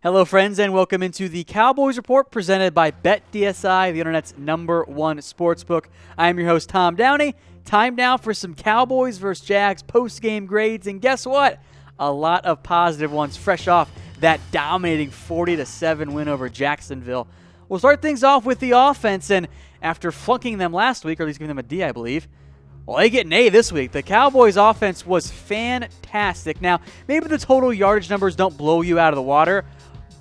Hello, friends, and welcome into the Cowboys Report presented by BetDSI, the internet's #1 sportsbook. I am your host, Tom Downey. Time now for some Cowboys versus Jags post-game grades, and guess what? A lot of positive ones fresh off that dominating 40-7 win over Jacksonville. We'll start things off with the offense, and after flunking them last week, or at least giving them a D, I believe, well, they get an A this week. The Cowboys' offense was fantastic. Now, maybe the total yardage numbers don't blow you out of the water,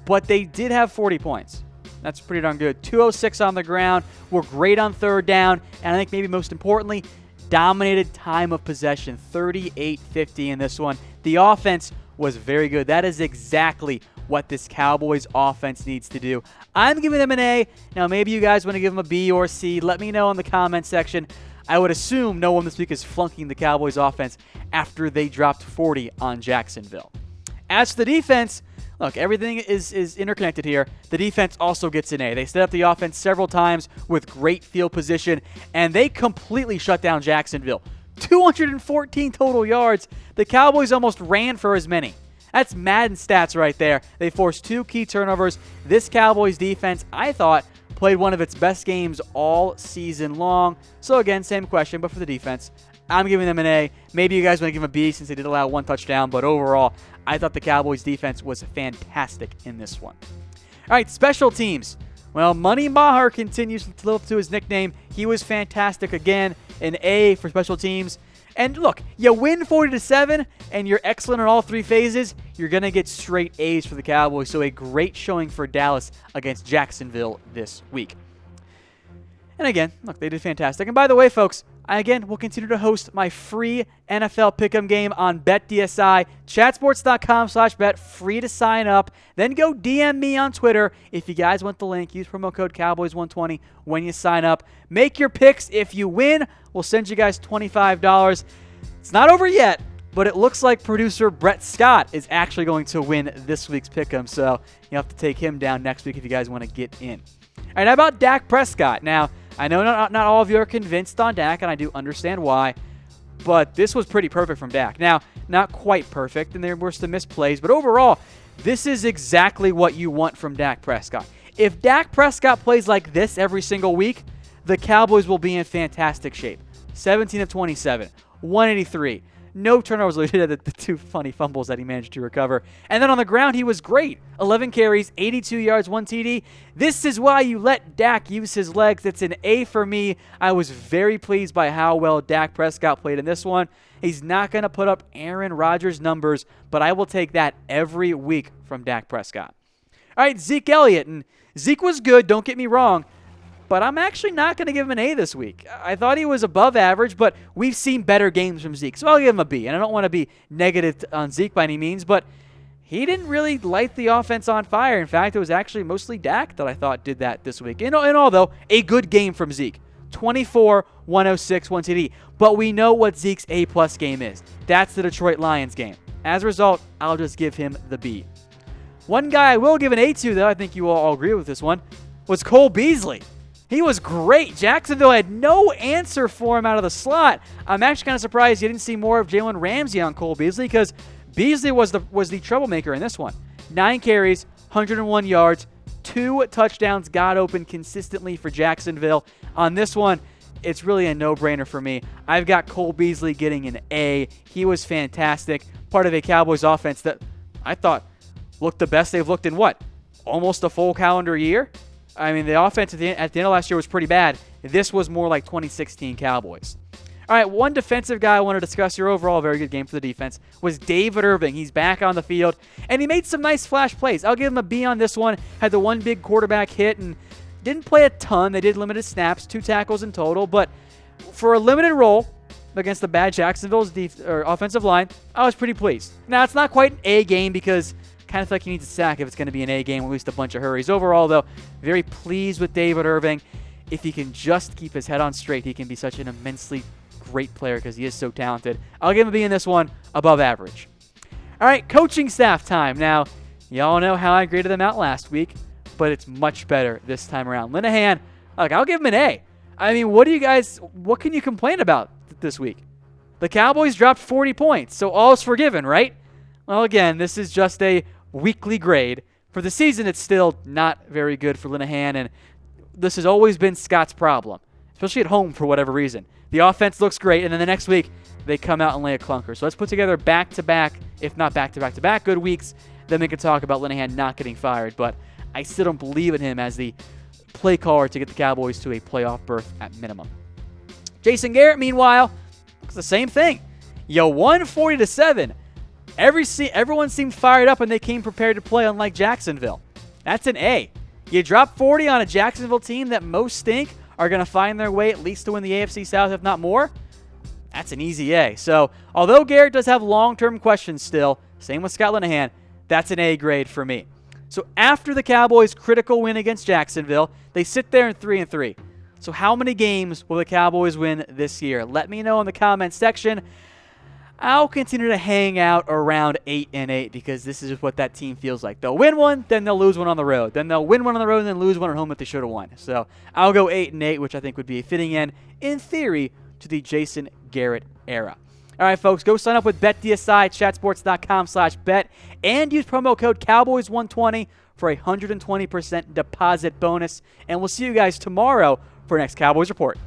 but they did have 40 points. That's pretty darn good. 206 on the ground, were great on third down, and I think maybe most importantly, dominated time of possession, 38-50 in this one. The offense was very good. That is exactly what this Cowboys offense needs to do. I'm giving them an A. Now, maybe you guys want to give them a B or C. Let me know in the comment section. I would assume no one this week is flunking the Cowboys offense after they dropped 40 on Jacksonville. As for the defense, look, everything is interconnected here. The defense also gets an A. They set up the offense several times with great field position, and they completely shut down Jacksonville. 214 total yards. The Cowboys almost ran for as many. That's Madden stats right there. They forced 2 key turnovers. This Cowboys defense, I thought, played one of its best games all season long. So again, same question, but for the defense, I'm giving them an A. Maybe you guys want to give them a B since they did allow 1 touchdown, but overall, I thought the Cowboys defense was fantastic in this one. All right, special teams. Well, Money Maher continues to live up to his nickname. He was fantastic again. An A for special teams. And look, you win 40-7 and you're excellent in all 3 phases, you're going to get straight A's for the Cowboys. So a great showing for Dallas against Jacksonville this week. And again, look, they did fantastic. And by the way, folks, I again will continue to host my free NFL Pick'em game on BetDSI. Chatsports.com/bet, free to sign up. Then go DM me on Twitter if you guys want the link. Use promo code Cowboys120 when you sign up. Make your picks. If you win, we'll send you guys $25. It's not over yet, but it looks like producer Brett Scott is actually going to win this week's Pick'em. So you'll have to take him down next week if you guys want to get in. All right, how about Dak Prescott? Now, I know not all of you are convinced on Dak, and I do understand why, but this was pretty perfect from Dak. Now, not quite perfect, and there were some missed plays, but overall, this is exactly what you want from Dak Prescott. If Dak Prescott plays like this every single week, the Cowboys will be in fantastic shape. 17 of 27, 183. No turnovers related to the 2 funny fumbles that he managed to recover. And then on the ground, he was great. 11 carries, 82 yards, 1 TD. This is why you let Dak use his legs. It's an A for me. I was very pleased by how well Dak Prescott played in this one. He's not going to put up Aaron Rodgers numbers, but I will take that every week from Dak Prescott. All right, Zeke Elliott. And Zeke was good, don't get me wrong, but I'm actually not going to give him an A this week. I thought he was above average, but we've seen better games from Zeke, so I'll give him a B. And I don't want to be negative on Zeke by any means, but he didn't really light the offense on fire. In fact, it was actually mostly Dak that I thought did that this week. In all, though, a good game from Zeke. 24, 106, 1 TD. But we know what Zeke's A-plus game is. That's the Detroit Lions game. As a result, I'll just give him the B. One guy I will give an A to, though, I think you will all agree with this one, was Cole Beasley. He was great. Jacksonville had no answer for him out of the slot. I'm actually kind of surprised you didn't see more of Jalen Ramsey on Cole Beasley because Beasley was the troublemaker in this one. 9 carries, 101 yards, 2 touchdowns got open consistently for Jacksonville. On this one, it's really a no-brainer for me. I've got Cole Beasley getting an A. He was fantastic. Part of a Cowboys offense that I thought looked the best they've looked in almost a full calendar year? I mean, the offense at the end of last year was pretty bad. This was more like 2016 Cowboys. All right, one defensive guy I want to discuss here, overall a very good game for the defense, was David Irving. He's back on the field, and he made some nice flash plays. I'll give him a B on this one. Had the one big quarterback hit and didn't play a ton. They did limited snaps, 2 tackles in total, but for a limited role against the bad Jacksonville's offensive line, I was pretty pleased. Now, it's not quite an A game because kind of feel like he needs a sack if it's going to be an A game, at least a bunch of hurries. Overall, though, very pleased with David Irving. If he can just keep his head on straight, he can be such an immensely great player because he is so talented. I'll give him a B in this one, above average. All right, coaching staff time. Now, y'all know how I graded them out last week, but it's much better this time around. Linehan, look, I'll give him an A. I mean, what can you complain about this week? The Cowboys dropped 40 points, so all's forgiven, right? Well, again, this is just a weekly grade, For the season, it's still not very good for Linehan, and this has always been Scott's problem, especially at home for whatever reason. The offense looks great, and then the next week, they come out and lay a clunker. So let's put together back-to-back, if not back-to-back-to-back good weeks, then we can talk about Linehan not getting fired. But I still don't believe in him as the play caller to get the Cowboys to a playoff berth at minimum. Jason Garrett, meanwhile, looks the same thing. You won 40-7. Everyone seemed fired up and they came prepared to play, unlike Jacksonville. That's an A. You drop 40 on a Jacksonville team that most stink are going to find their way at least to win the AFC South, if not more. That's an easy A. So, although Garrett does have long-term questions still, same with Scott Linehan, that's an A grade for me. So after the Cowboys' critical win against Jacksonville, they sit there in 3-3. So how many games will the Cowboys win this year? Let me know in the comments section. I'll continue to hang out around 8-8 because this is just what that team feels like. They'll win one, then they'll lose one on the road. Then they'll win one on the road and then lose one at home that they should have won. So I'll go 8-8, which I think would be a fitting end, in theory, to the Jason Garrett era. All right, folks, go sign up with BetDSI, chatsports.com/bet, and use promo code Cowboys120 for a 120% deposit bonus. And we'll see you guys tomorrow for our next Cowboys Report.